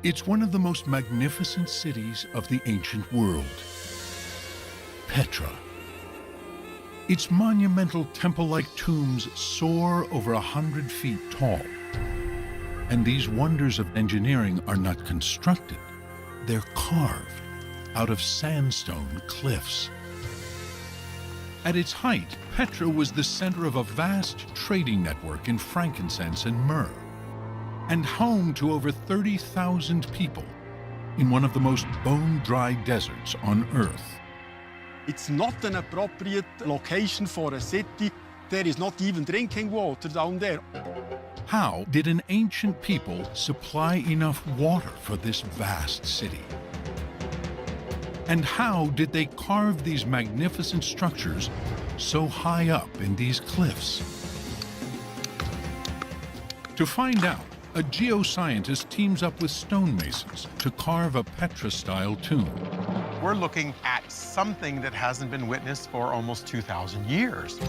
It's one of the most magnificent cities of the ancient world, Petra. Its monumental temple-like tombs soar over 100 feet tall. And these wonders of engineering are not constructed, they're carved out of sandstone cliffs. At its height, Petra was the center of a vast trading network in frankincense and myrrh, and home to over 30,000 people in one of the most bone-dry deserts on Earth. It's not an appropriate location for a city. There is not even drinking water down there. How did an ancient people supply enough water for this vast city? And how did they carve these magnificent structures so high up in these cliffs? To find out, a geoscientist teams up with stonemasons to carve a Petra-style tomb. We're looking at something that hasn't been witnessed for almost 2,000 years.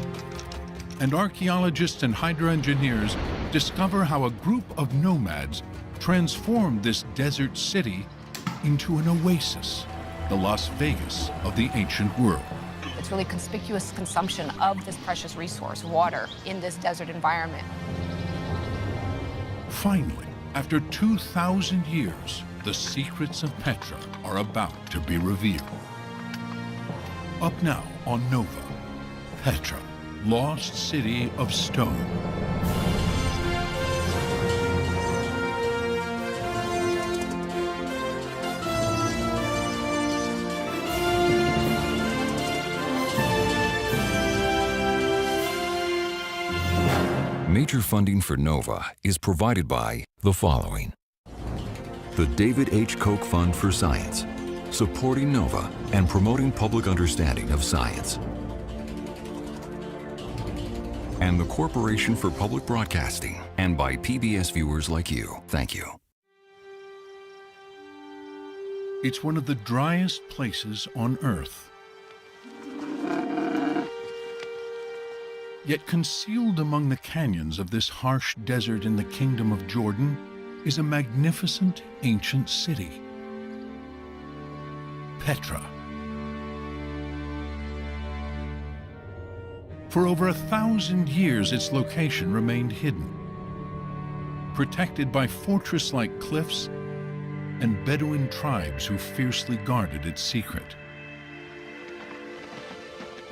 And archaeologists and hydroengineers discover how a group of nomads transformed this desert city into an oasis, the Las Vegas of the ancient world. It's really conspicuous consumption of this precious resource, water, in this desert environment. Finally, after 2,000 years, the secrets of Petra are about to be revealed. Up now on Nova, Petra, Lost City of Stone. Major funding for NOVA is provided by the following: the David H. Koch Fund for Science, supporting NOVA and promoting public understanding of science, and the Corporation for Public Broadcasting, and by PBS viewers like you. Thank you. It's one of the driest places on Earth. Yet concealed among the canyons of this harsh desert in the Kingdom of Jordan is a magnificent ancient city, Petra. For over 1,000 years, its location remained hidden, protected by fortress-like cliffs and Bedouin tribes who fiercely guarded its secret.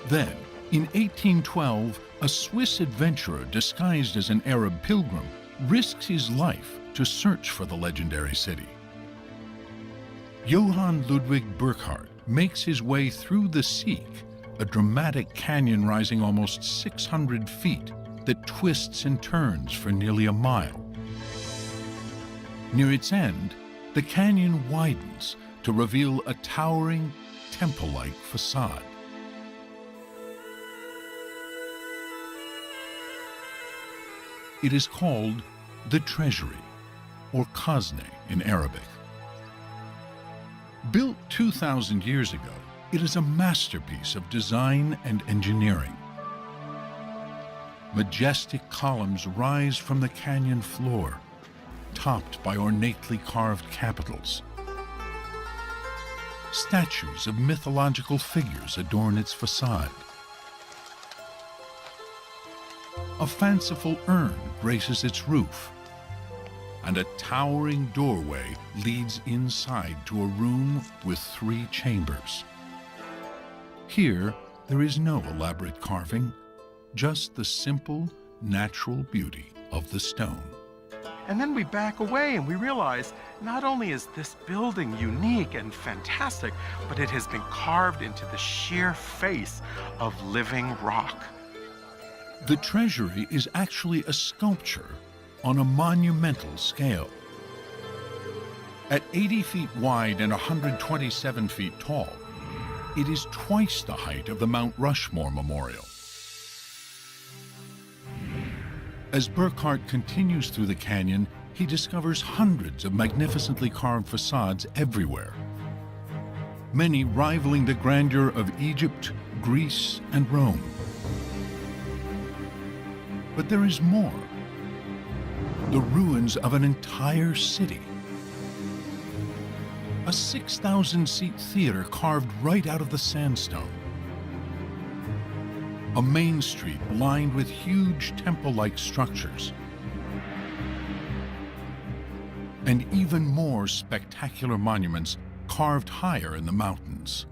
Then, in 1812, a Swiss adventurer disguised as an Arab pilgrim risks his life to search for the legendary city. Johann Ludwig Burckhardt makes his way through the Sieg, a dramatic canyon rising almost 600 feet that twists and turns for nearly a mile. Near its end, the canyon widens to reveal a towering, temple-like facade. It is called the Treasury, or Khazne in Arabic. Built 2,000 years ago, it is a masterpiece of design and engineering. Majestic columns rise from the canyon floor, topped by ornately carved capitals. Statues of mythological figures adorn its facade. A fanciful urn graces its roof, and a towering doorway leads inside to a room with 3 chambers. Here, there is no elaborate carving, just the simple, natural beauty of the stone. And then we back away and we realize not only is this building unique and fantastic, but it has been carved into the sheer face of living rock. The treasury is actually a sculpture on a monumental scale. At 80 feet wide and 127 feet tall, it is twice the height of the Mount Rushmore Memorial. As Burckhardt continues through the canyon, he discovers hundreds of magnificently carved facades everywhere, many rivaling the grandeur of Egypt, Greece, and Rome. But there is more. The ruins of an entire city. a 6,000-seat theater carved right out of the sandstone. A main street lined with huge temple-like structures. And even more spectacular monuments carved higher in the mountains.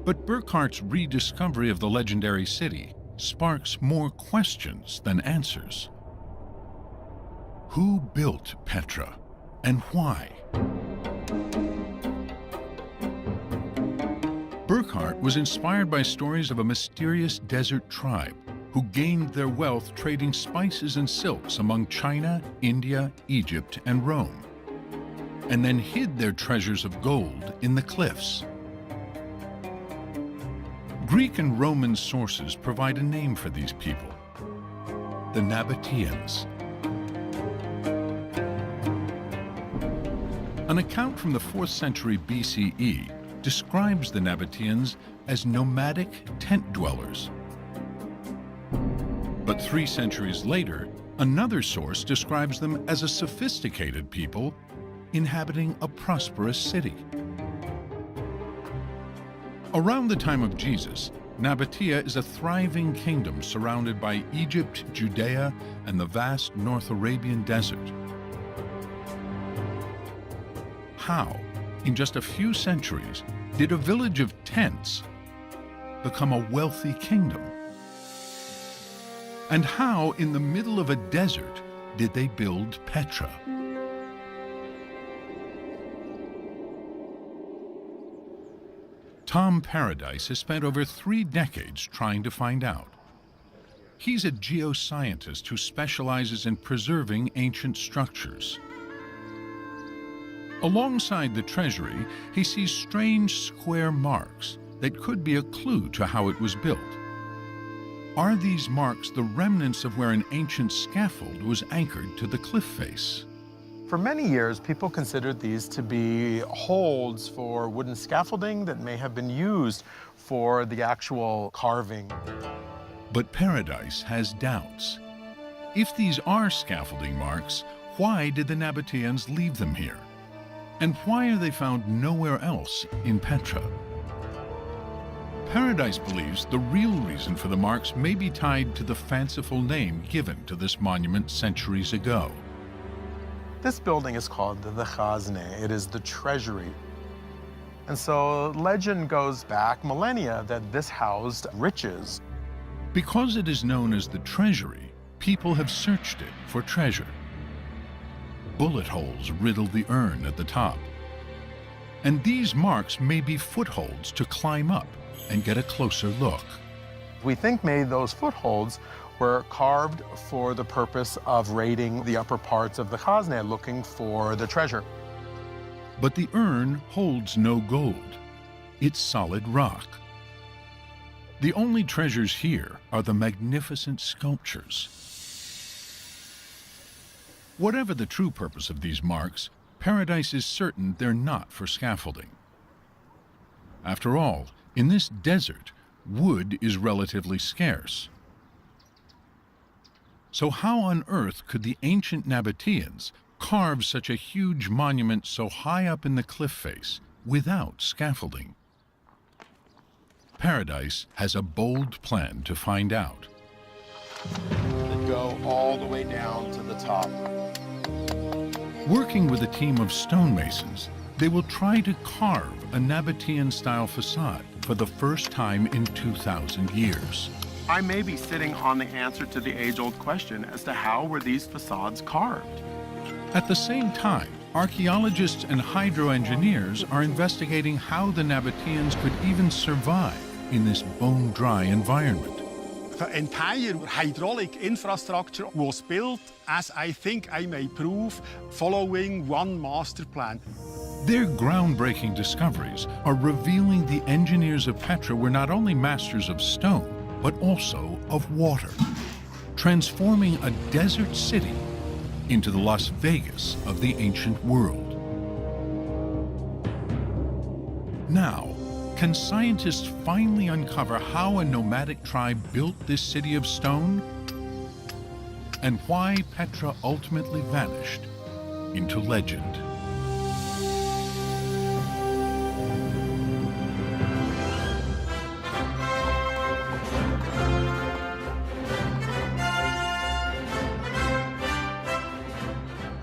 But Burckhardt's rediscovery of the legendary city sparks more questions than answers. Who built Petra, and why? Burckhardt was inspired by stories of a mysterious desert tribe who gained their wealth trading spices and silks among China, India, Egypt, and Rome, and then hid their treasures of gold in the cliffs. Greek and Roman sources provide a name for these people: the Nabateans. An account from the 4th century BCE describes the Nabateans as nomadic tent dwellers. But 3 centuries later, another source describes them as a sophisticated people inhabiting a prosperous city. Around the time of Jesus, Nabatea is a thriving kingdom surrounded by Egypt, Judea, and the vast North Arabian desert. How, in just a few centuries, did a village of tents become a wealthy kingdom? And how, in the middle of a desert, did they build Petra? Tom Paradise has spent over 3 decades trying to find out. He's a geoscientist who specializes in preserving ancient structures. Alongside the treasury, he sees strange square marks that could be a clue to how it was built. Are these marks the remnants of where an ancient scaffold was anchored to the cliff face? For many years, people considered these to be holds for wooden scaffolding that may have been used for the actual carving. But Paradise has doubts. If these are scaffolding marks, why did the Nabateans leave them here? And why are they found nowhere else in Petra? Paradise believes the real reason for the marks may be tied to the fanciful name given to this monument centuries ago. This building is called the Khazne. It is the treasury. And so legend goes back millennia that this housed riches. Because it is known as the treasury, people have searched it for treasure. Bullet holes riddle the urn at the top. And these marks may be footholds to climb up and get a closer look. We think maybe those footholds were carved for the purpose of raiding the upper parts of the Khazne, looking for the treasure. But the urn holds no gold. It's solid rock. The only treasures here are the magnificent sculptures. Whatever the true purpose of these marks, Paradise is certain they're not for scaffolding. After all, in this desert, wood is relatively scarce. So how on earth could the ancient Nabateans carve such a huge monument so high up in the cliff face without scaffolding? Paradise has a bold plan to find out. That go all the way down to the top. Working with a team of stonemasons, they will try to carve a Nabatean-style facade for the first time in 2,000 years. I may be sitting on the answer to the age-old question as to how were these facades carved. At the same time, archaeologists and hydro-engineers are investigating how the Nabateans could even survive in this bone-dry environment. The entire hydraulic infrastructure was built, as I think I may prove, following one master plan. Their groundbreaking discoveries are revealing the engineers of Petra were not only masters of stone, but also of water, transforming a desert city into the Las Vegas of the ancient world. Now, can scientists finally uncover how a nomadic tribe built this city of stone? And why Petra ultimately vanished into legend.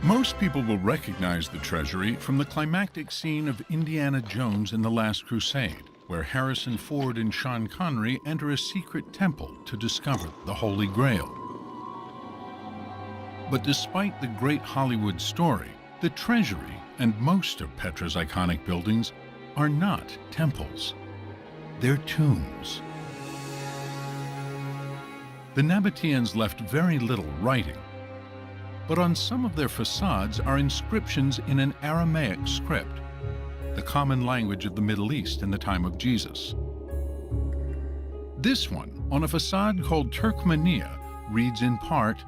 Most people will recognize the treasury from the climactic scene of Indiana Jones in The Last Crusade, where Harrison Ford and Sean Connery enter a secret temple to discover the Holy Grail. But despite the great Hollywood story, the treasury and most of Petra's iconic buildings are not temples. They're tombs. The Nabateans left very little writing, but on some of their facades are inscriptions in an Aramaic script, the common language of the Middle East in the time of Jesus. This one, on a facade called Turkmenia, reads in part,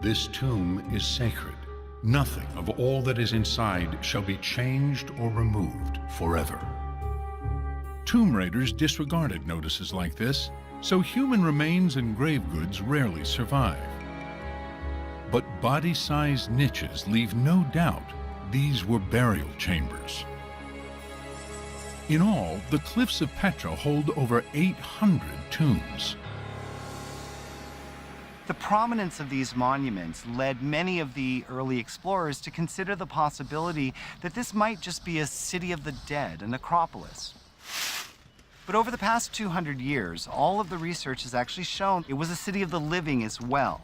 "This tomb is sacred. Nothing of all that is inside shall be changed or removed forever." Tomb raiders disregarded notices like this, so human remains and grave goods rarely survive. But body-sized niches leave no doubt these were burial chambers. In all, the cliffs of Petra hold over 800 tombs. The prominence of these monuments led many of the early explorers to consider the possibility that this might just be a city of the dead, a necropolis. But over the past 200 years, all of the research has actually shown it was a city of the living as well.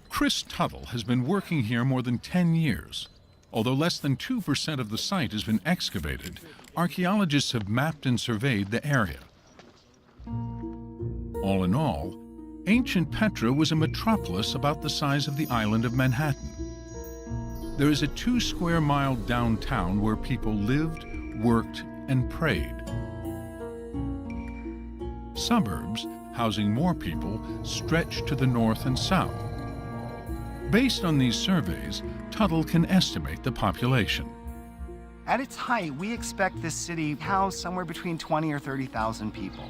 Chris Tuttle has been working here more than 10 years. Although less than 2% of the site has been excavated, archaeologists have mapped and surveyed the area. All in all, ancient Petra was a metropolis about the size of the island of Manhattan. There is a 2-square-mile downtown where people lived, worked, and prayed. Suburbs, housing more people, stretch to the north and south. Based on these surveys, Tuttle can estimate the population. At its height, we expect this city to house somewhere between 20 or 30,000 people.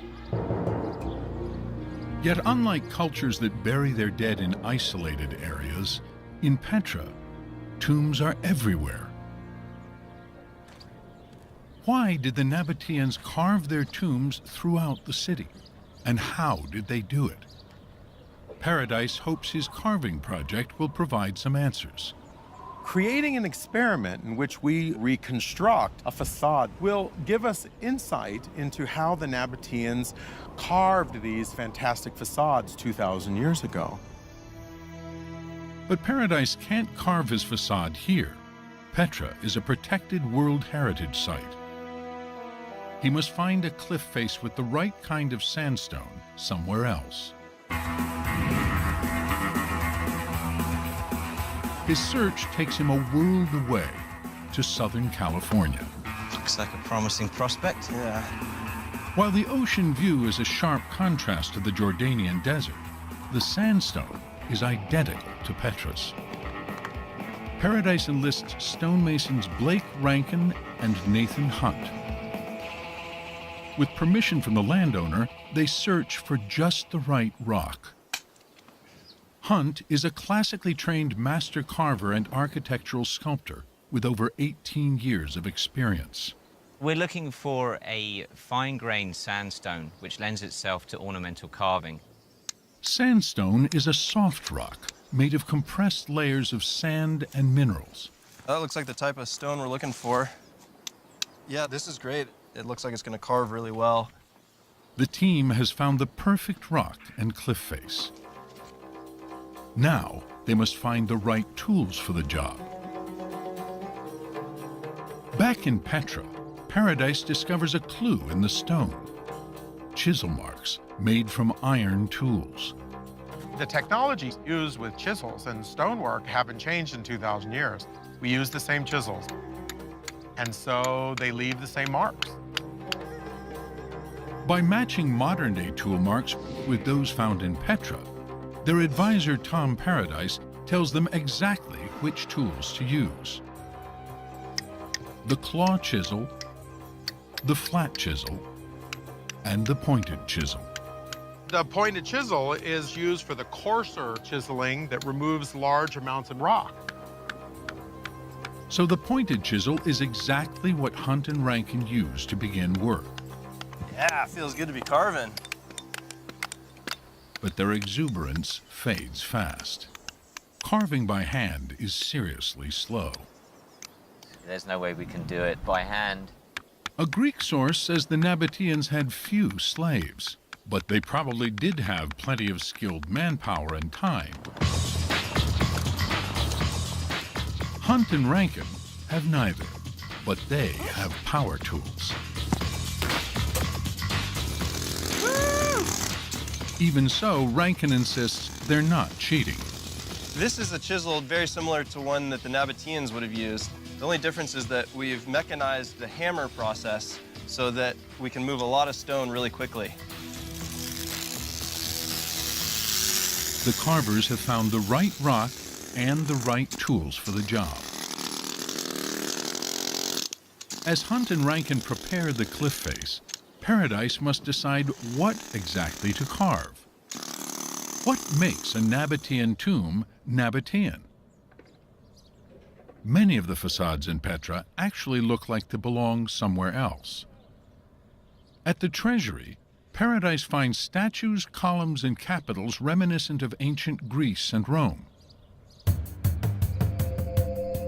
Yet unlike cultures that bury their dead in isolated areas, in Petra, tombs are everywhere. Why did the Nabateans carve their tombs throughout the city? And how did they do it? Paradise hopes his carving project will provide some answers. Creating an experiment in which we reconstruct a facade will give us insight into how the Nabateans carved these fantastic facades 2,000 years ago. But Paradise can't carve his facade here. Petra is a protected World Heritage Site. He must find a cliff face with the right kind of sandstone somewhere else. His search takes him a world away to Southern California. Looks like a promising prospect. Yeah. While the ocean view is a sharp contrast to the Jordanian desert, the sandstone is identical to Petra's. Paradise enlists stonemasons Blake Rankin and Nathan Hunt. With permission from the landowner, they search for just the right rock. Hunt is a classically trained master carver and architectural sculptor with over 18 years of experience. We're looking for a fine-grained sandstone which lends itself to ornamental carving. Sandstone is a soft rock made of compressed layers of sand and minerals. That looks like the type of stone we're looking for. Yeah, this is great. It looks like it's going to carve really well. The team has found the perfect rock and cliff face. Now, they must find the right tools for the job. Back in Petra, Paradise discovers a clue in the stone. Chisel marks made from iron tools. The technologies used with chisels and stonework haven't changed in 2,000 years. We use the same chisels, and so they leave the same marks. By matching modern-day tool marks with those found in Petra, their advisor Tom Paradise tells them exactly which tools to use. The claw chisel, the flat chisel, and the pointed chisel. The pointed chisel is used for the coarser chiseling that removes large amounts of rock. So the pointed chisel is exactly what Hunt and Rankin used to begin work. Yeah, feels good to be carving. But their exuberance fades fast. Carving by hand is seriously slow. There's no way we can do it by hand. A Greek source says the Nabateans had few slaves, but they probably did have plenty of skilled manpower and time. Hunt and Rankin have neither, but they have power tools. Even so, Rankin insists they're not cheating. This is a chisel very similar to one that the Nabateans would have used. The only difference is that we've mechanized the hammer process so that we can move a lot of stone really quickly. The carvers have found the right rock and the right tools for the job. As Hunt and Rankin prepare the cliff face, Paradise must decide what exactly to carve. What makes a Nabatean tomb Nabatean? Many of the facades in Petra actually look like they belong somewhere else. At the treasury, Paradise finds statues, columns, and capitals reminiscent of ancient Greece and Rome.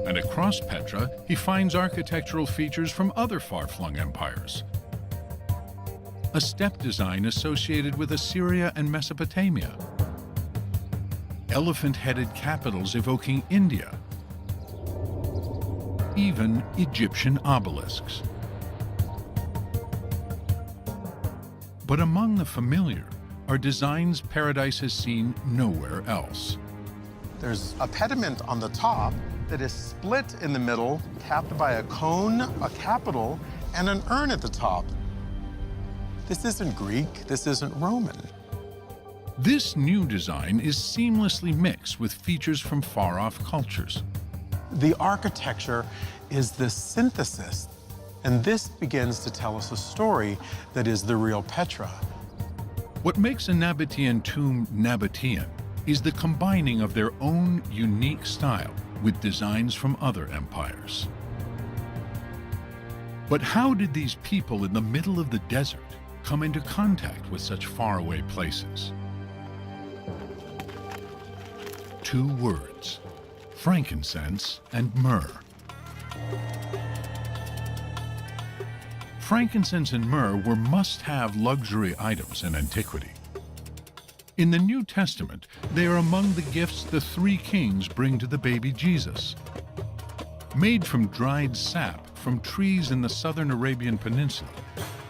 And across Petra, he finds architectural features from other far-flung empires. A step design associated with Assyria and Mesopotamia. Elephant-headed capitals evoking India. Even Egyptian obelisks. But among the familiar are designs Paradise has seen nowhere else. There's a pediment on the top that is split in the middle, capped by a cone, a capital, and an urn at the top. This isn't Greek, this isn't Roman. This new design is seamlessly mixed with features from far-off cultures. The architecture is the synthesis, and this begins to tell us a story that is the real Petra. What makes a Nabatean tomb Nabatean is the combining of their own unique style with designs from other empires. But how did these people in the middle of the desert come into contact with such faraway places? Two words: frankincense and myrrh. Frankincense and myrrh were must-have luxury items in antiquity. In the New Testament, they are among the gifts the three kings bring to the baby Jesus. Made from dried sap from trees in the southern Arabian Peninsula,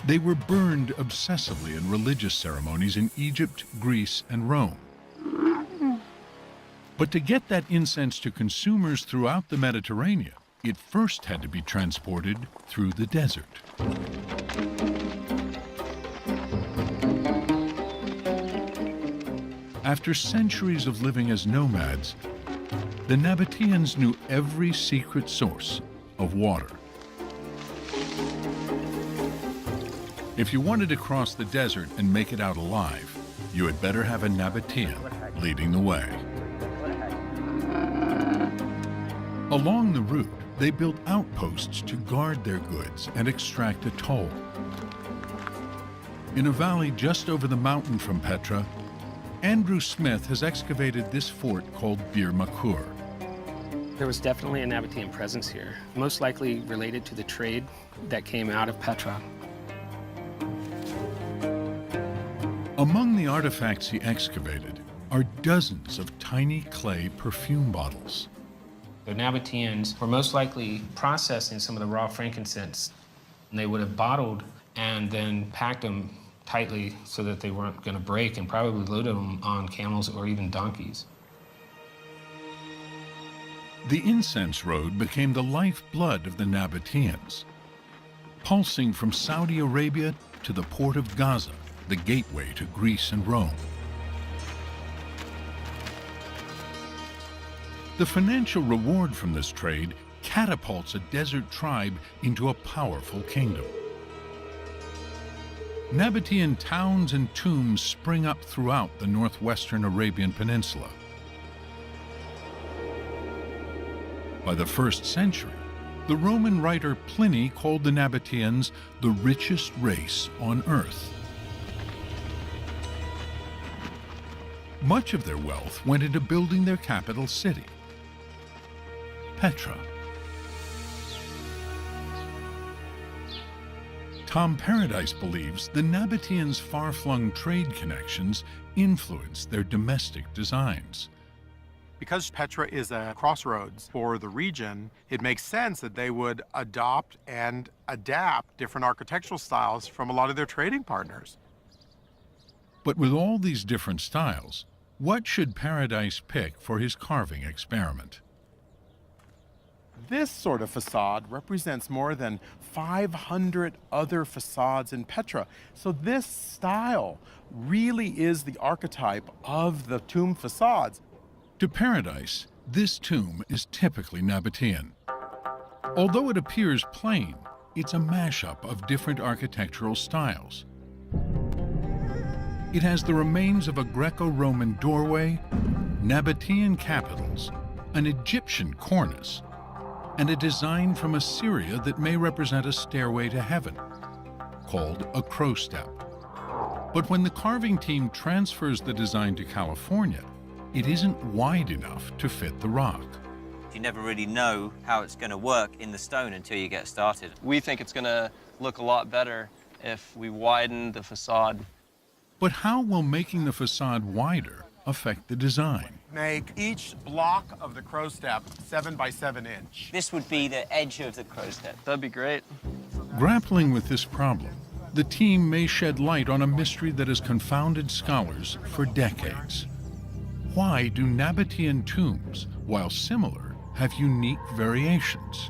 they were burned obsessively in religious ceremonies in Egypt, Greece, and Rome. But to get that incense to consumers throughout the Mediterranean, it first had to be transported through the desert. After centuries of living as nomads, the Nabateans knew every secret source of water. If you wanted to cross the desert and make it out alive, you had better have a Nabatean leading the way. Along the route, they built outposts to guard their goods and extract a toll. In a valley just over the mountain from Petra, Andrew Smith has excavated this fort called Bir Makur. There was definitely a Nabatean presence here, most likely related to the trade that came out of Petra. Among the artifacts he excavated are dozens of tiny clay perfume bottles. The Nabateans were most likely processing some of the raw frankincense. And they would have bottled and then packed them tightly so that they weren't going to break, and probably loaded them on camels or even donkeys. The incense road became the lifeblood of the Nabateans, pulsing from Saudi Arabia to the port of Gaza, the gateway to Greece and Rome. The financial reward from this trade catapults a desert tribe into a powerful kingdom. Nabatean towns and tombs spring up throughout the northwestern Arabian Peninsula. By the 1st century, The Roman writer Pliny called the Nabateans the richest race on earth. Much of their wealth went into building their capital city, Petra. Tom Paradise believes the Nabateans' far-flung trade connections influenced their domestic designs. Because Petra is a crossroads for the region, it makes sense that they would adopt and adapt different architectural styles from a lot of their trading partners. But with all these different styles, what should Paradise pick for his carving experiment? This sort of facade represents more than 500 other facades in Petra. So this style really is the archetype of the tomb facades. To Paradise, this tomb is typically Nabatean. Although it appears plain, it's a mashup of different architectural styles. It has the remains of a Greco-Roman doorway, Nabatean capitals, an Egyptian cornice, and a design from Assyria that may represent a stairway to heaven, called a crow step. But when the carving team transfers the design to California, it isn't wide enough to fit the rock. You never really know how it's going to work in the stone until you get started. We think it's going to look a lot better if we widen the facade. But how will making the facade wider affect the design? Make each block of the crow step 7 by 7 inch. This would be the edge of the crow step. That'd be great. Grappling with this problem, the team may shed light on a mystery that has confounded scholars for decades. Why do Nabatean tombs, while similar, have unique variations?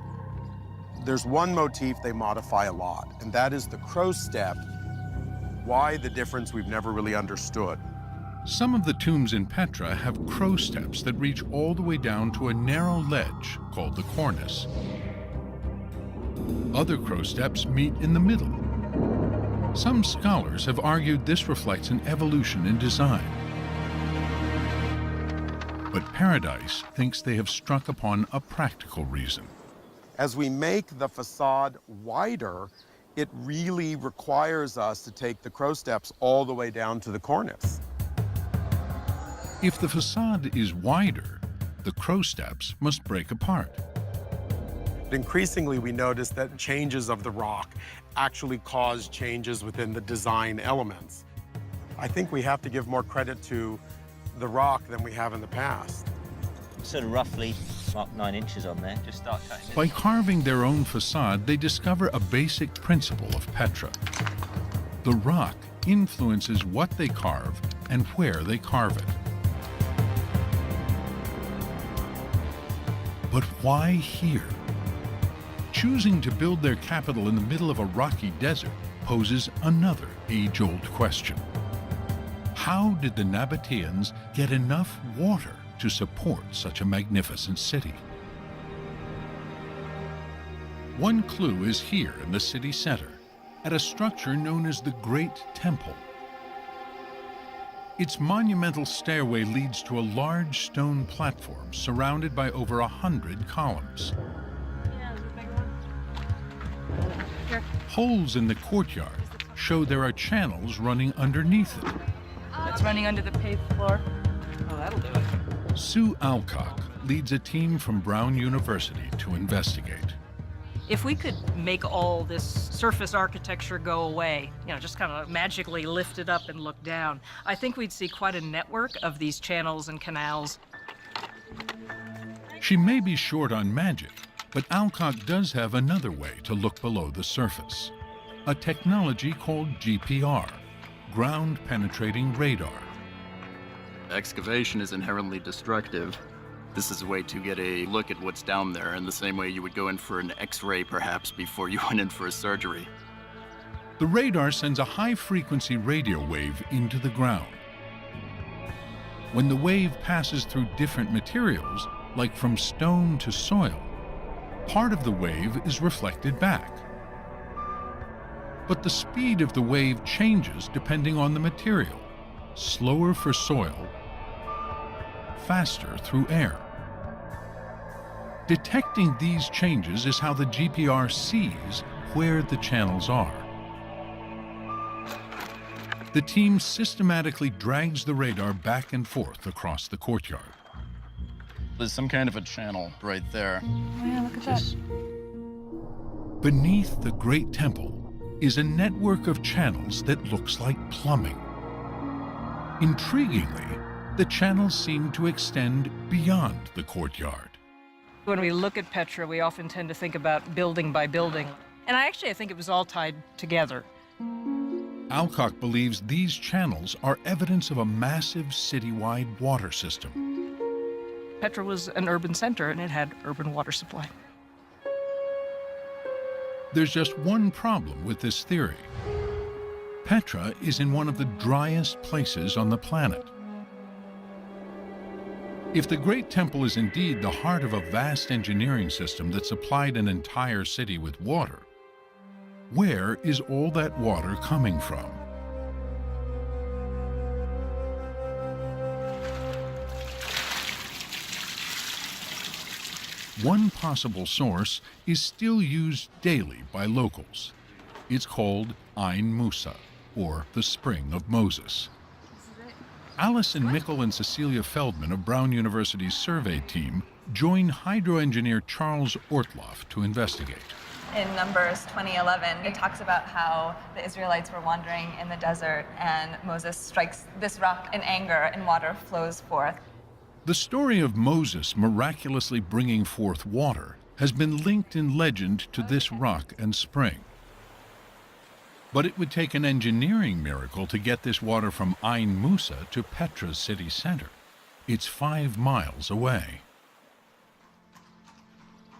There's one motif they modify a lot, and that is the crow step. Why the difference we've never really understood. Some of the tombs in Petra have crow steps that reach all the way down to a narrow ledge called the cornice. Other crow steps meet in the middle. Some scholars have argued this reflects an evolution in design. But Paradise thinks they have struck upon a practical reason. As we make the facade wider, it really requires us to take the crow steps all the way down to the cornice. If the facade is wider, the crow steps must break apart. Increasingly, we notice that changes of the rock actually cause changes within the design elements. I think we have to give more credit to the rock than we have in the past. Sort of roughly mark 9 inches on there. Just start cutting it. By carving their own facade, they discover a basic principle of Petra. The rock influences what they carve and where they carve it. But why here? Choosing to build their capital in the middle of a rocky desert poses another age-old question. How did the Nabateans get enough water to support such a magnificent city? One clue is here in the city center, at a structure known as the Great Temple. Its monumental stairway leads to a large stone platform surrounded by over 100 columns. Holes in the courtyard show there are channels running underneath it. It's running under the paved floor. Oh, that'll do it. Sue Alcock leads a team from Brown University to investigate. If we could make all this surface architecture go away, just kind of magically lift it up and look down, I think we'd see quite a network of these channels and canals. She may be short on magic, but Alcock does have another way to look below the surface. A technology called GPR, ground penetrating radar. Excavation is inherently destructive. This is a way to get a look at what's down there in the same way you would go in for an X-ray perhaps before you went in for a surgery. The radar sends a high-frequency radio wave into the ground. When the wave passes through different materials, like from stone to soil, part of the wave is reflected back. But the speed of the wave changes depending on the material, slower for soil, faster through air. Detecting these changes is how the GPR sees where the channels are. The team systematically drags the radar back and forth across the courtyard. There's some kind of a channel right there. Oh yeah, look at that. Beneath the Great Temple is a network of channels that looks like plumbing. Intriguingly, the channels seem to extend beyond the courtyard. When we look at Petra, we often tend to think about building by building. And I think it was all tied together. Alcock believes these channels are evidence of a massive citywide water system. Petra was an urban center, and it had urban water supply. There's just one problem with this theory. Petra is in one of the driest places on the planet. If the Great Temple is indeed the heart of a vast engineering system that supplied an entire city with water, where is all that water coming from? One possible source is still used daily by locals. It's called Ain Musa, or the Spring of Moses. Alison Mickle and Cecilia Feldman of Brown University's survey team join hydroengineer Charles Ortloff to investigate. In Numbers 20:11, it talks about how the Israelites were wandering in the desert and Moses strikes this rock in anger and water flows forth. The story of Moses miraculously bringing forth water has been linked in legend to this rock and spring. But it would take an engineering miracle to get this water from Ain Musa to Petra's city center. It's 5 miles away.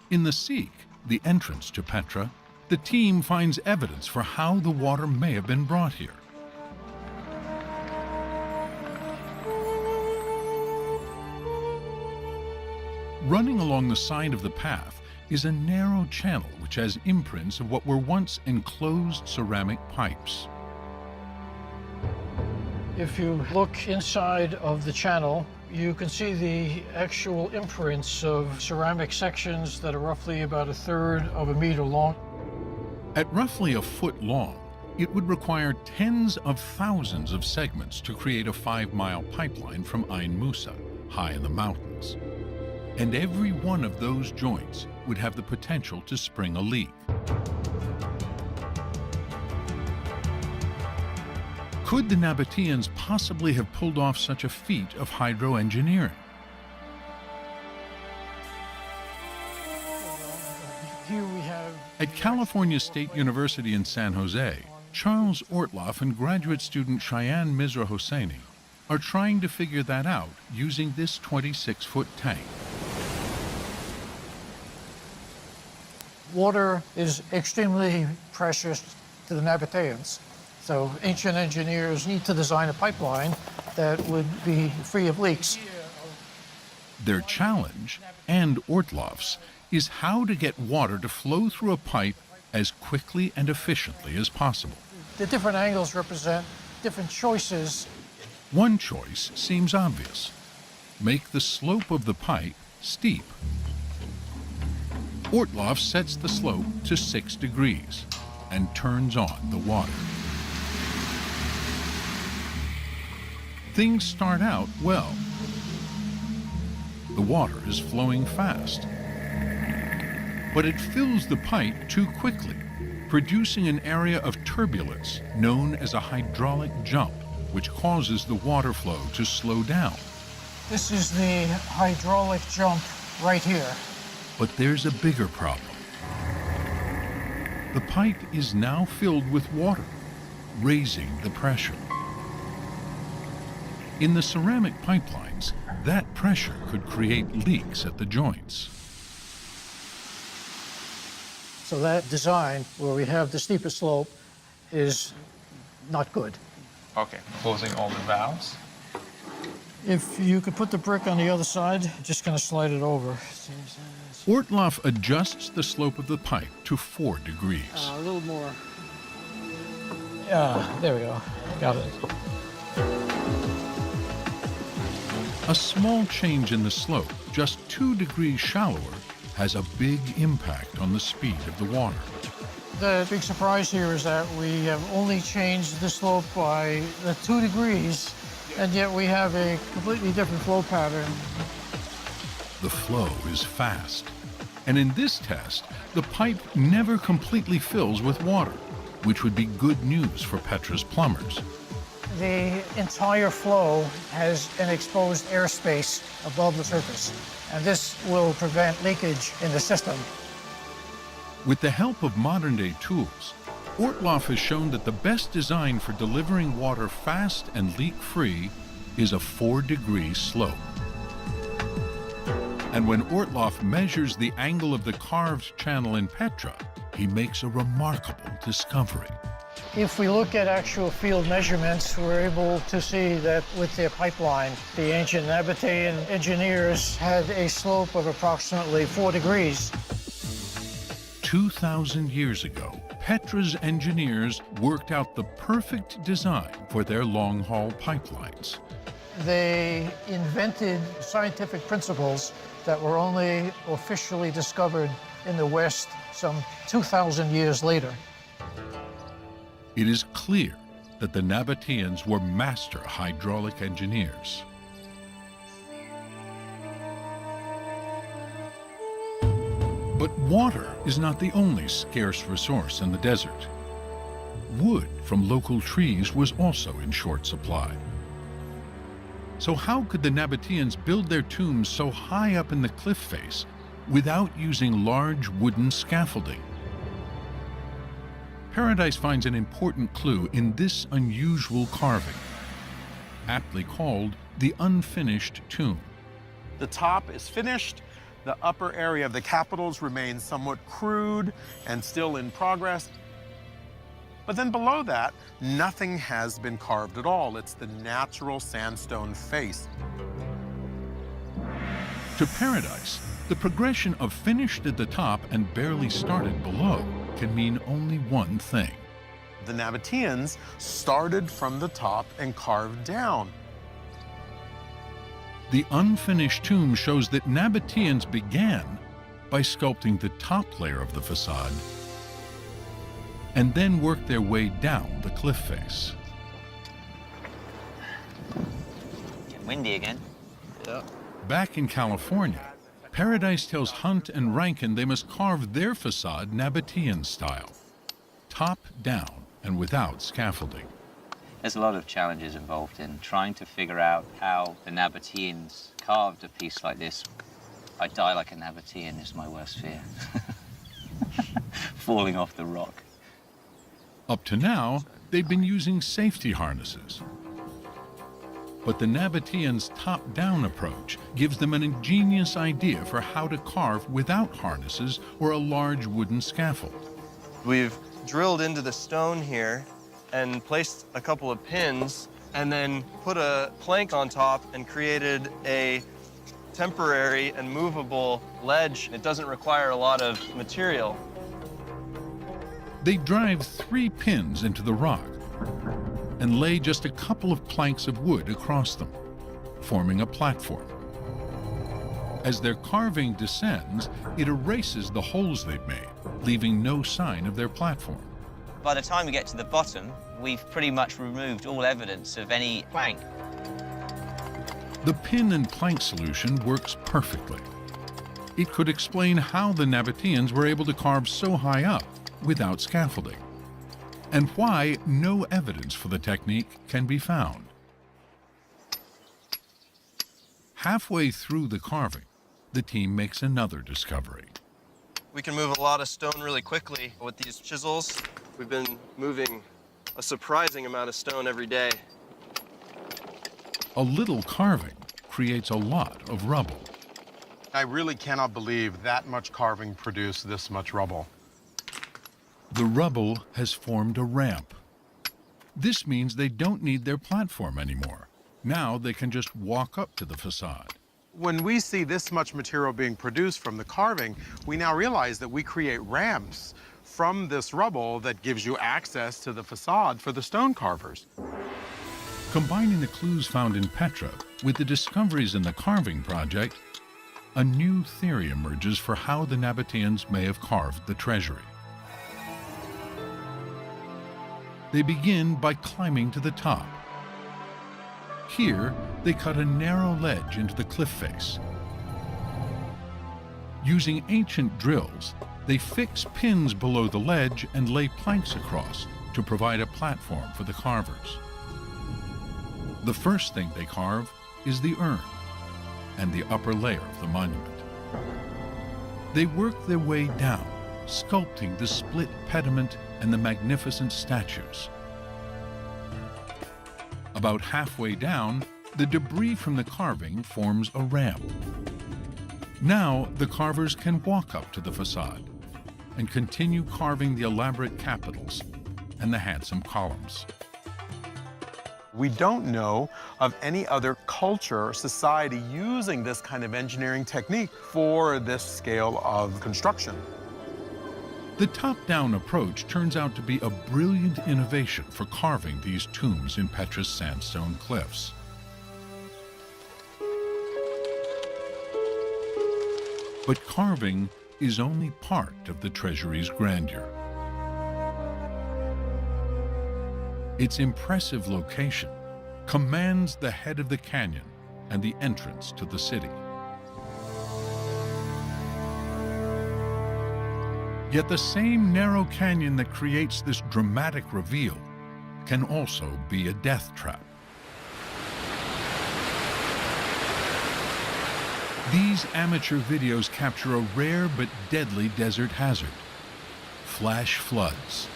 In the Sikh, the entrance to Petra, the team finds evidence for how the water may have been brought here. Running along the side of the path is a narrow channel which has imprints of what were once enclosed ceramic pipes. If you look inside of the channel, you can see the actual imprints of ceramic sections that are roughly about 1/3 of a meter long. At roughly a foot long, it would require tens of thousands of segments to create a 5-mile pipeline from Ain Musa, high in the mountains. And every one of those joints would have the potential to spring a leak. Could the Nabateans possibly have pulled off such a feat of hydroengineering? Here we have... At California State University in San Jose, Charles Ortloff and graduate student Cheyenne Mizra Hosseini are trying to figure that out using this 26-foot tank. Water is extremely precious to the Nabateans. So ancient engineers need to design a pipeline that would be free of leaks. Their challenge, and Ortloff's, is how to get water to flow through a pipe as quickly and efficiently as possible. The different angles represent different choices. One choice seems obvious. Make the slope of the pipe steep. Ortloff sets the slope to 6 degrees and turns on the water. Things start out well. The water is flowing fast, but it fills the pipe too quickly, producing an area of turbulence known as a hydraulic jump, which causes the water flow to slow down. This is the hydraulic jump right here. But there's a bigger problem. The pipe is now filled with water, raising the pressure. In the ceramic pipelines, that pressure could create leaks at the joints. So that design, where we have the steepest slope, is not good. Okay, closing all the valves. If you could put the brick on the other side, just kind of slide it over. Ortloff adjusts the slope of the pipe to 4 degrees. A little more. Yeah, there we go. Got it. A small change in the slope, just 2 degrees shallower, has a big impact on the speed of the water. The big surprise here is that we have only changed the slope by 2 degrees, and yet we have a completely different flow pattern. The flow is fast. And in this test, the pipe never completely fills with water, which would be good news for PETRA's plumbers. The entire flow has an exposed airspace above the surface, and this will prevent leakage in the system. With the help of modern-day tools, Ortloff has shown that the best design for delivering water fast and leak-free is a 4-degree slope. And when Ortloff measures the angle of the carved channel in Petra, he makes a remarkable discovery. If we look at actual field measurements, we're able to see that with their pipeline, the ancient Nabatean engineers had a slope of approximately 4 degrees. 2,000 years ago, Petra's engineers worked out the perfect design for their long-haul pipelines. They invented scientific principles that were only officially discovered in the West some 2,000 years later. It is clear that the Nabateans were master hydraulic engineers. But water is not the only scarce resource in the desert. Wood from local trees was also in short supply. So how could the Nabateans build their tombs so high up in the cliff face without using large wooden scaffolding? Paradise finds an important clue in this unusual carving, aptly called the unfinished tomb. The top is finished. The upper area of the capitals remains somewhat crude and still in progress. But then below that, nothing has been carved at all. It's the natural sandstone face. To Paradise, the progression of finished at the top and barely started below can mean only one thing. The Nabateans started from the top and carved down. The unfinished tomb shows that Nabateans began by sculpting the top layer of the facade and then worked their way down the cliff face. Getting windy again. Yeah. Back in California, Paradise tells Hunt and Rankin they must carve their facade Nabatean style, top down and without scaffolding. There's a lot of challenges involved in trying to figure out how the Nabateans carved a piece like this. I die like a Nabatean is my worst fear. Falling off the rock. Up to now, they've been using safety harnesses. But the Nabateans' top-down approach gives them an ingenious idea for how to carve without harnesses or a large wooden scaffold. We've drilled into the stone here and placed a couple of pins and then put a plank on top and created a temporary and movable ledge. It doesn't require a lot of material. They drive 3 pins into the rock and lay just a couple of planks of wood across them, forming a platform. As their carving descends, it erases the holes they've made, leaving no sign of their platform. By the time we get to the bottom, we've pretty much removed all evidence of any plank. The pin and plank solution works perfectly. It could explain how the Nabateans were able to carve so high up without scaffolding, and why no evidence for the technique can be found. Halfway through the carving, the team makes another discovery. We can move a lot of stone really quickly with these chisels. We've been moving a surprising amount of stone every day. A little carving creates a lot of rubble. I really cannot believe that much carving produced this much rubble. The rubble has formed a ramp. This means they don't need their platform anymore. Now they can just walk up to the facade. When we see this much material being produced from the carving, we now realize that we create ramps from this rubble that gives you access to the facade for the stone carvers. Combining the clues found in Petra with the discoveries in the carving project, a new theory emerges for how the Nabateans may have carved the treasury. They begin by climbing to the top. Here, they cut a narrow ledge into the cliff face. Using ancient drills, they fix pins below the ledge and lay planks across to provide a platform for the carvers. The first thing they carve is the urn and the upper layer of the monument. They work their way down, sculpting the split pediment and the magnificent statues. About halfway down, the debris from the carving forms a ramp. Now the carvers can walk up to the facade and continue carving the elaborate capitals and the handsome columns. We don't know of any other culture or society using this kind of engineering technique for this scale of construction. The top-down approach turns out to be a brilliant innovation for carving these tombs in Petra's sandstone cliffs. But carving is only part of the treasury's grandeur. Its impressive location commands the head of the canyon and the entrance to the city. Yet the same narrow canyon that creates this dramatic reveal can also be a death trap. These amateur videos capture a rare but deadly desert hazard: flash floods.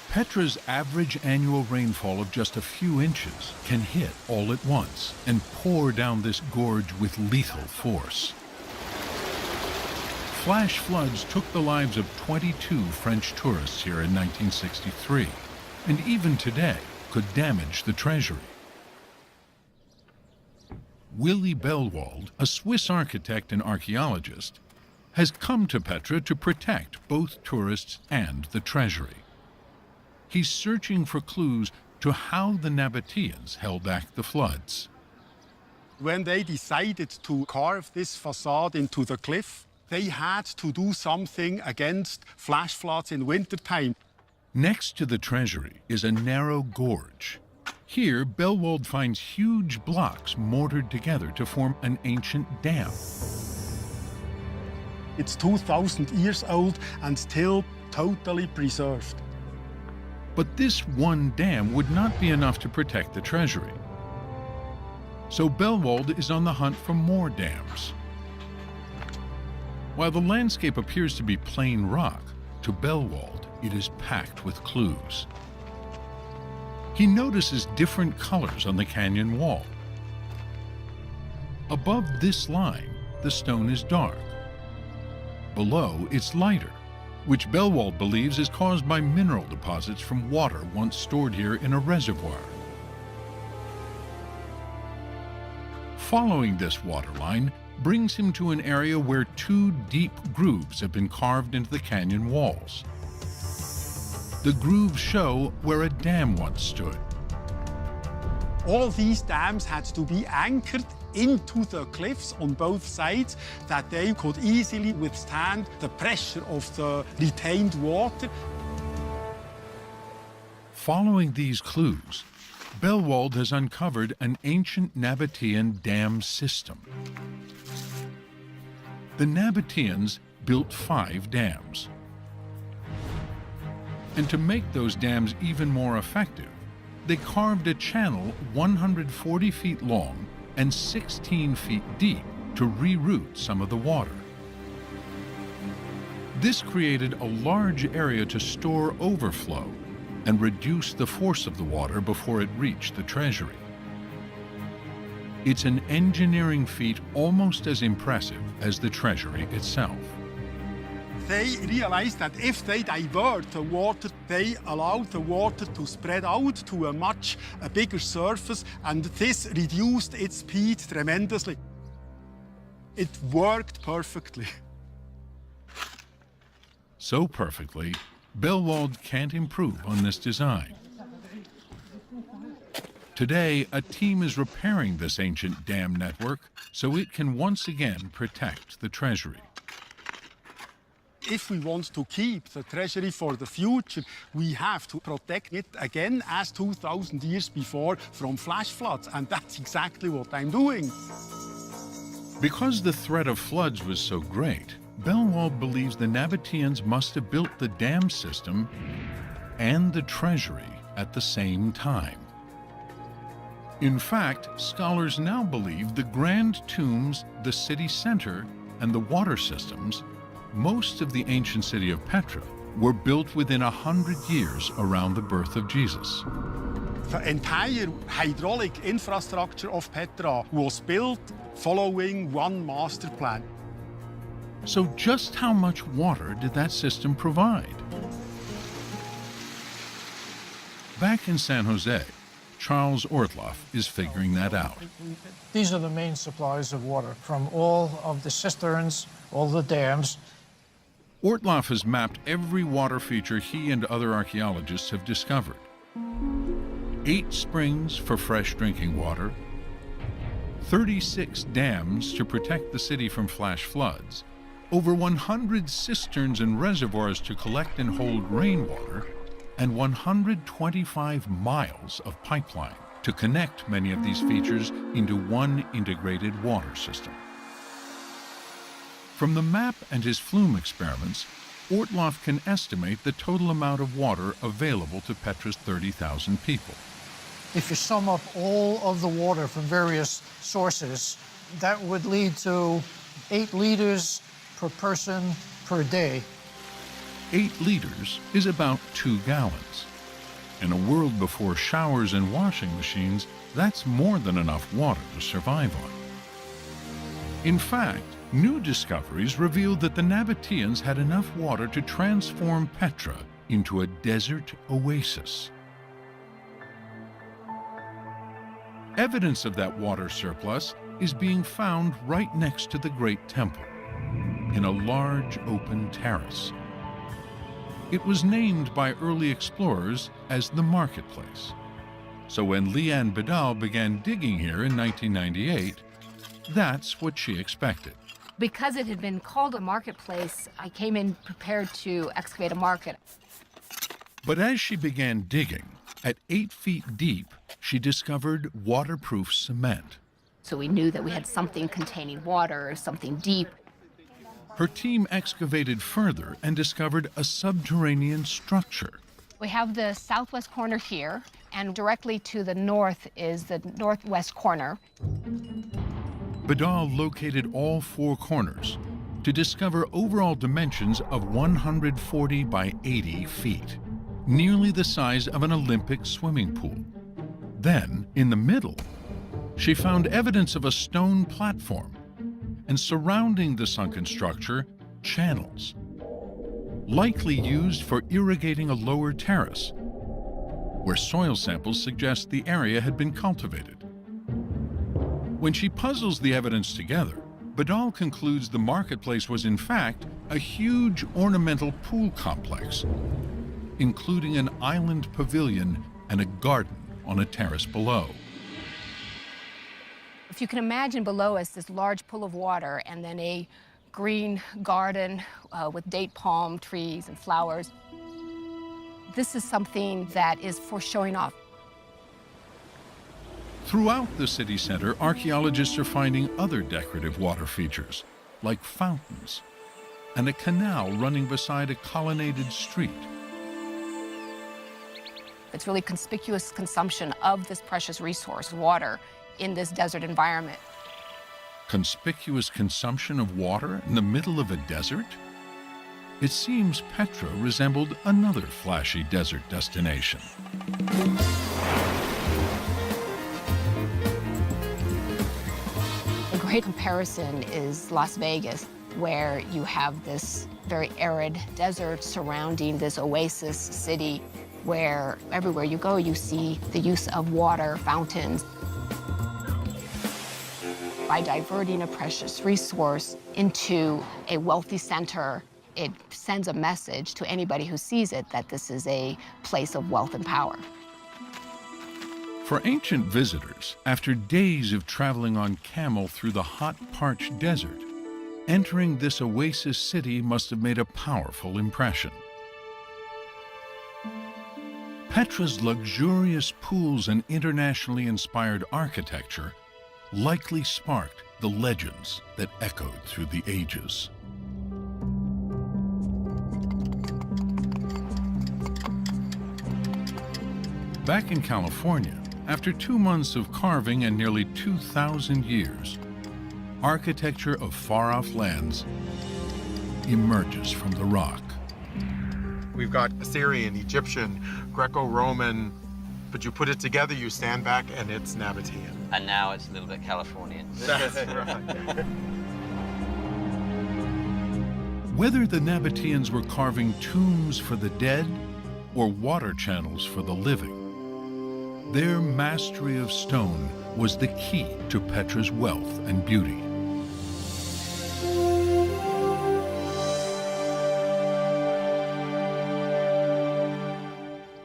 Petra's average annual rainfall of just a few inches can hit all at once and pour down this gorge with lethal force. Flash floods took the lives of 22 French tourists here in 1963, and even today could damage the treasury. Willy Bellwald, a Swiss architect and archaeologist, has come to Petra to protect both tourists and the treasury. He's searching for clues to how the Nabateans held back the floods. When they decided to carve this facade into the cliff, they had to do something against flash floods in wintertime. Next to the treasury is a narrow gorge. Here, Bellwald finds huge blocks mortared together to form an ancient dam. It's 2,000 years old and still totally preserved. But this one dam would not be enough to protect the treasury. So Bellwald is on the hunt for more dams. While the landscape appears to be plain rock, to Bellwald it is packed with clues. He notices different colors on the canyon wall. Above this line, the stone is dark. Below, it's lighter, which Bellwald believes is caused by mineral deposits from water once stored here in a reservoir. Following this waterline brings him to an area where two deep grooves have been carved into the canyon walls. The grooves show where a dam once stood. All these dams had to be anchored into the cliffs on both sides that they could easily withstand the pressure of the retained water. Following these clues, Bellwald has uncovered an ancient Nabatean dam system. The Nabateans built 5 dams. And to make those dams even more effective, they carved a channel 140 feet long and 16 feet deep to reroute some of the water. This created a large area to store overflow and reduce the force of the water before it reached the treasury. It's an engineering feat almost as impressive as the treasury itself. They realized that if they divert the water, they allow the water to spread out to a much bigger surface, and this reduced its speed tremendously. It worked perfectly. So perfectly, Bellwald can't improve on this design. Today, a team is repairing this ancient dam network so it can once again protect the treasury. If we want to keep the treasury for the future, we have to protect it again as 2,000 years before from flash floods, and that's exactly what I'm doing. Because the threat of floods was so great, Bellwald believes the Nabateans must have built the dam system and the treasury at the same time. In fact, scholars now believe the grand tombs, the city center, and the water systems, most of the ancient city of Petra, were built within 100 years around the birth of Jesus. The entire hydraulic infrastructure of Petra was built following one master plan. So just how much water did that system provide? Back in San Jose, Charles Ortloff is figuring that out. These are the main supplies of water from all of the cisterns, all the dams. Ortloff has mapped every water feature he and other archaeologists have discovered. 8 springs for fresh drinking water, 36 dams to protect the city from flash floods, over 100 cisterns and reservoirs to collect and hold rainwater, and 125 miles of pipeline to connect many of these features into one integrated water system. From the map and his flume experiments, Ortloff can estimate the total amount of water available to Petra's 30,000 people. If you sum up all of the water from various sources, that would lead to 8 liters per person per day. 8 liters is about 2 gallons. In a world before showers and washing machines, that's more than enough water to survive on. In fact, new discoveries revealed that the Nabateans had enough water to transform Petra into a desert oasis. Evidence of that water surplus is being found right next to the Great Temple, in a large open terrace. It was named by early explorers as the Marketplace. So when Leanne Bedal began digging here in 1998, that's what she expected. Because it had been called a marketplace, I came in prepared to excavate a market. But as she began digging, at 8 feet deep, she discovered waterproof cement. So we knew that we had something containing water, something deep. Her team excavated further and discovered a subterranean structure. We have the southwest corner here, and directly to the north is the northwest corner. Bedal located all 4 corners to discover overall dimensions of 140 by 80 feet, nearly the size of an Olympic swimming pool. Then, in the middle, she found evidence of a stone platform, and surrounding the sunken structure, channels, likely used for irrigating a lower terrace, where soil samples suggest the area had been cultivated. When she puzzles the evidence together, Bedal concludes the marketplace was in fact a huge ornamental pool complex, including an island pavilion and a garden on a terrace below. If you can imagine below us this large pool of water and then a green garden with date palm trees and flowers, this is something that is for showing off. Throughout the city center, archaeologists are finding other decorative water features, like fountains and a canal running beside a colonnaded street. It's really conspicuous consumption of this precious resource, water, in this desert environment. Conspicuous consumption of water in the middle of a desert? It seems Petra resembled another flashy desert destination. A great comparison is Las Vegas, where you have this very arid desert surrounding this oasis city, where everywhere you go, you see the use of water, fountains. By diverting a precious resource into a wealthy center, it sends a message to anybody who sees it that this is a place of wealth and power. For ancient visitors, after days of traveling on camel through the hot, parched desert, entering this oasis city must have made a powerful impression. Petra's luxurious pools and internationally inspired architecture likely sparked the legends that echoed through the ages. Back in California, after 2 months of carving and nearly 2,000 years, architecture of far-off lands emerges from the rock. We've got Assyrian, Egyptian, Greco-Roman, but you put it together, you stand back, and it's Nabatean. And now it's a little bit Californian. That's right. Whether the Nabateans were carving tombs for the dead or water channels for the living, their mastery of stone was the key to Petra's wealth and beauty.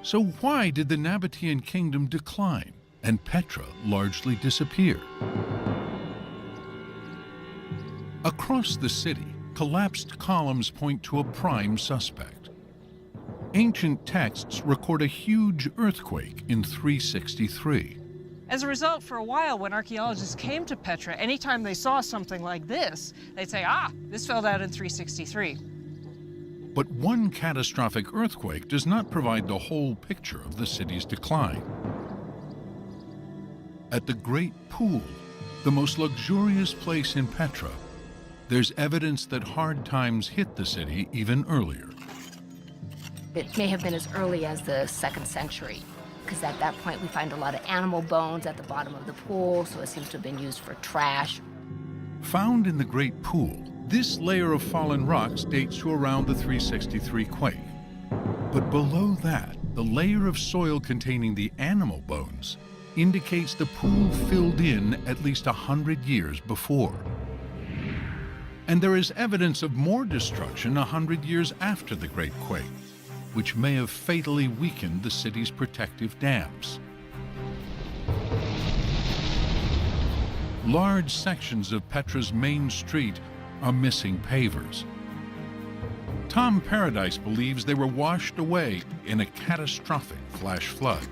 So why did the Nabatean kingdom decline and Petra largely disappear? Across the city, collapsed columns point to a prime suspect. Ancient texts record a huge earthquake in 363. As a result, for a while, when archaeologists came to Petra, anytime they saw something like this, they'd say, this fell down in 363. But one catastrophic earthquake does not provide the whole picture of the city's decline. At the Great Pool, the most luxurious place in Petra, there's evidence that hard times hit the city even earlier. It may have been as early as the 2nd century, because at that point we find a lot of animal bones at the bottom of the pool, so it seems to have been used for trash. Found in the Great Pool, this layer of fallen rocks dates to around the 363 quake. But below that, the layer of soil containing the animal bones indicates the pool filled in at least 100 years before. And there is evidence of more destruction 100 years after the Great Quake, which may have fatally weakened the city's protective dams. Large sections of Petra's main street are missing pavers. Tom Paradise believes they were washed away in a catastrophic flash flood.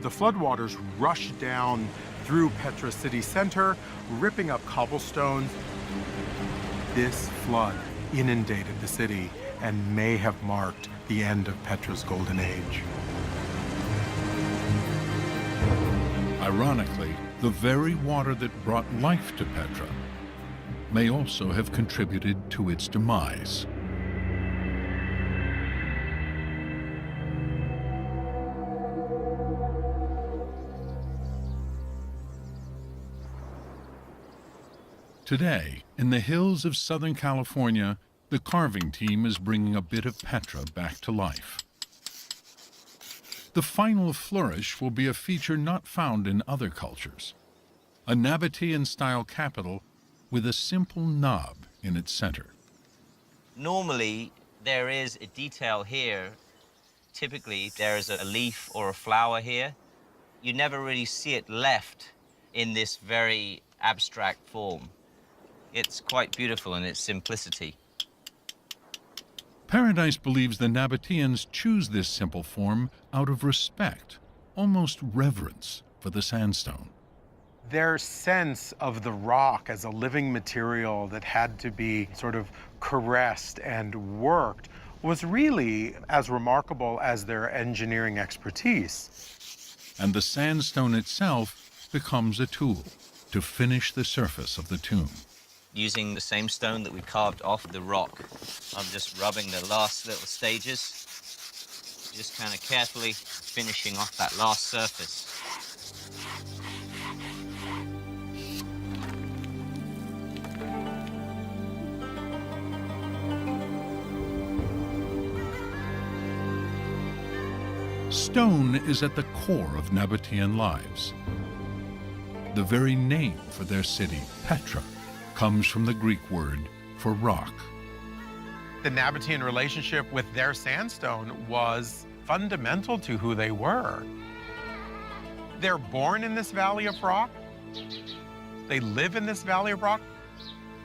The floodwaters rushed down through Petra city center, ripping up cobblestones. This flood inundated the city and may have marked the end of Petra's golden age. Ironically, the very water that brought life to Petra may also have contributed to its demise. Today, in the hills of Southern California, the carving team is bringing a bit of Petra back to life. The final flourish will be a feature not found in other cultures. A Nabatean-style capital with a simple knob in its center. Normally, there is a detail here. Typically, there is a leaf or a flower here. You never really see it left in this very abstract form. It's quite beautiful in its simplicity. Paradise believes the Nabateans choose this simple form out of respect, almost reverence, for the sandstone. Their sense of the rock as a living material that had to be sort of caressed and worked was really as remarkable as their engineering expertise. And the sandstone itself becomes a tool to finish the surface of the tomb. Using the same stone that we carved off the rock, I'm just rubbing the last little stages, just kind of carefully finishing off that last surface. Stone is at the core of Nabatean lives. The very name for their city, Petra, comes from the Greek word for rock. The Nabatean relationship with their sandstone was fundamental to who they were. They're born in this valley of rock. They live in this valley of rock.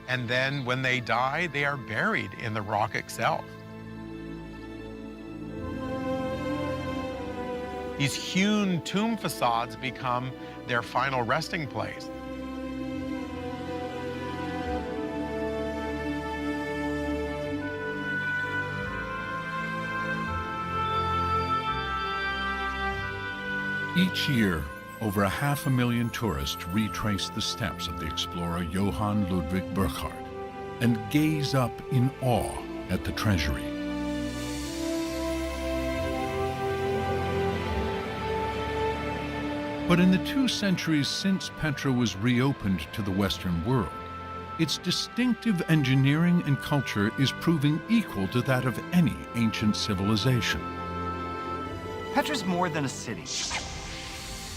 And then when they die, they are buried in the rock itself. These hewn tomb facades become their final resting place. Each year, over 500,000 tourists retrace the steps of the explorer Johann Ludwig Burckhardt and gaze up in awe at the treasury. But in the 2 centuries since Petra was reopened to the Western world, its distinctive engineering and culture is proving equal to that of any ancient civilization. Petra's more than a city.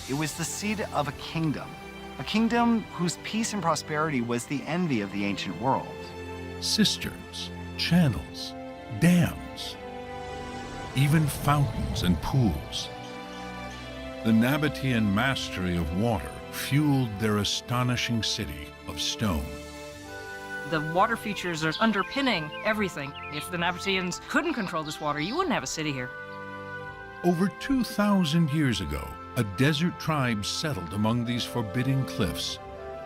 It was the seat of a kingdom whose peace and prosperity was the envy of the ancient world. Cisterns, channels, dams, even fountains and pools. The Nabatean mastery of water fueled their astonishing city of stone. The water features are underpinning everything. If the Nabateans couldn't control this water, you wouldn't have a city here. Over 2,000 years ago, a desert tribe settled among these forbidding cliffs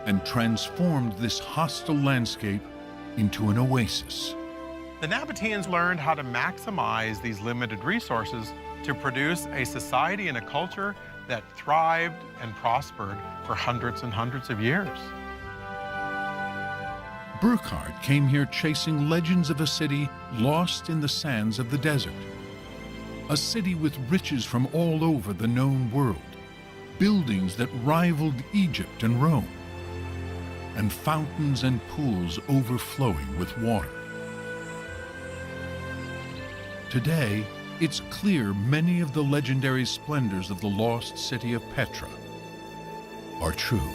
and transformed this hostile landscape into an oasis. The Nabateans learned how to maximize these limited resources to produce a society and a culture that thrived and prospered for hundreds and hundreds of years. Burckhardt came here chasing legends of a city lost in the sands of the desert. A city with riches from all over the known world, buildings that rivaled Egypt and Rome, and fountains and pools overflowing with water. Today, it's clear many of the legendary splendors of the lost city of Petra are true.